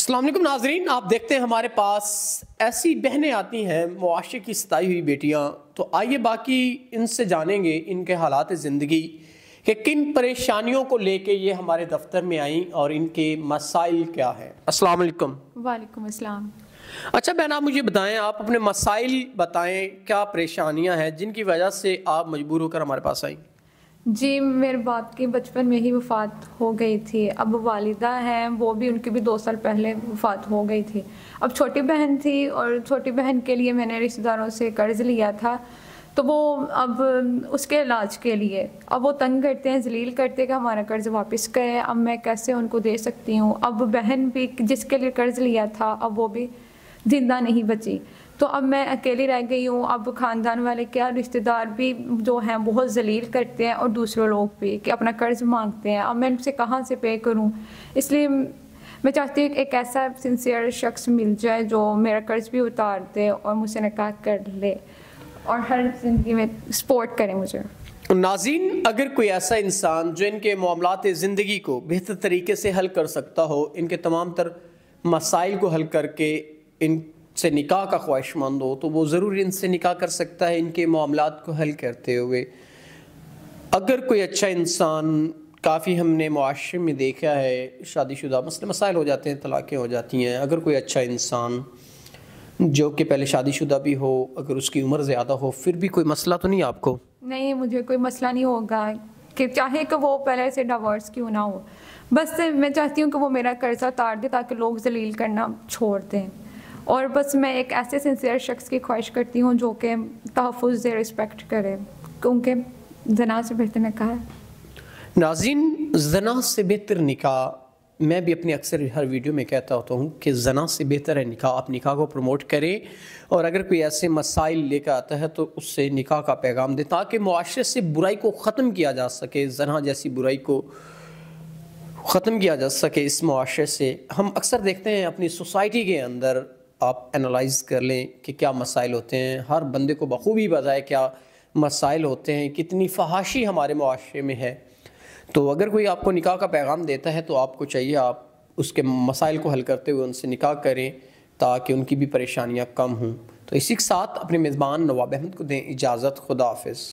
अस्सलाम वालेकुम नाजरीन, आप देखते हैं हमारे पास ऐसी बहनें आती हैं, मुआशरे की सताई हुई बेटियां। तो आइए बाकी इनसे जानेंगे इनके हालात ज़िंदगी कि किन परेशानियों को लेके ये हमारे दफ्तर में आई और इनके मसाइल क्या हैं। अस्सलाम वालेकुम। वालेकुम अस्सलाम। अच्छा बहन, आप मुझे बताएं, आप अपने मसाइल बताएं, क्या परेशानियां हैं जिनकी वजह से आप मजबूर होकर हमारे पास आई। जी, मेरे बाप की बचपन में ही वफ़ात हो गई थी। अब वालिदा हैं, वो भी उनकी भी 2 साल पहले वफ़ात हो गई थी। अब छोटी बहन थी और छोटी बहन के लिए मैंने रिश्तेदारों से कर्ज़ लिया था, तो वो अब उसके इलाज के लिए अब वो तंग करते हैं, ज़लील करते हैं कि हमारा कर्ज़ वापस करें। अब मैं कैसे उनको दे सकती हूँ। अब बहन भी जिसके लिए कर्ज़ लिया था, अब वो भी ज़िंदा नहीं बची, तो अब मैं अकेली रह गई हूँ। अब ख़ानदान वाले क्या, रिश्तेदार भी जो हैं बहुत ज़लील करते हैं और दूसरे लोग भी कि अपना कर्ज़ मांगते हैं। अब मैं उनसे कहाँ से पे करूँ, इसलिए मैं चाहती हूँ एक ऐसा सिंसियर शख्स मिल जाए जो मेरा कर्ज़ भी उतार दे और मुझसे निकाह कर ले और हर ज़िंदगी में सपोर्ट करे मुझे। नाज़रीन, अगर कोई ऐसा इंसान जो इनके मामलात ज़िंदगी को बेहतर तरीके से हल कर सकता हो, इनके तमाम तर मसाइल को हल करके इनसे निकाह का ख्वाहिशमंद हो, तो वो ज़रूर इनसे निकाह कर सकता है इनके मामलात को हल करते हुए। अगर कोई अच्छा इंसान, काफ़ी हमने मुआशरे में देखा है शादीशुदा मसले मसाइल हो जाते हैं, तलाक़ें हो जाती हैं। अगर कोई अच्छा इंसान जो कि पहले शादीशुदा भी हो, अगर उसकी उम्र ज़्यादा हो, फिर भी कोई मसला तो नहीं आपको? नहीं, मुझे कोई मसला नहीं होगा कि चाहे कि वो पहले से डिवोर्स क्यों ना हो। बस मैं चाहती हूँ कि वो मेरा कर्जा उतार दे ताकि लोग ज़लील करना छोड़ दें। और बस मैं एक ऐसे सिंसियर शख्स की ख्वाहिश करती हूँ जो कि तहफ़्फ़ुज़ से रिस्पेक्ट करे, क्योंकि ज़ना से बेहतर निकाह है। नाज़रीन, ज़ना से बेहतर निकाह, मैं भी अपनी अक्सर हर वीडियो में कहता होता हूँ कि ज़ना से बेहतर है निकाह। आप निकाह को प्रमोट करें और अगर कोई ऐसे मसाइल लेकर आता है तो उससे निकाह का पैगाम दें ताकि मुआशरे से बुराई को ख़त्म किया जा सके, ज़ना जैसी बुराई को ख़त्म किया जा सके इस मुआशरे से। हम अक्सर देखते हैं अपनी सोसाइटी के अंदर, आप एनालाइज़ कर लें कि क्या मसाइल होते हैं। हर बंदे को बखूबी पता है क्या मसाइल होते हैं, कितनी फहाशी हमारे मुआशरे में है। तो अगर कोई आपको निकाह का पैगाम देता है तो आपको चाहिए आप उसके मसाइल को हल करते हुए उनसे निकाह करें ताकि उनकी भी परेशानियां कम हों। तो इसी के साथ अपने मेज़बान नवाब अहमद को दें इजाज़त। खुदा हाफ़िज़।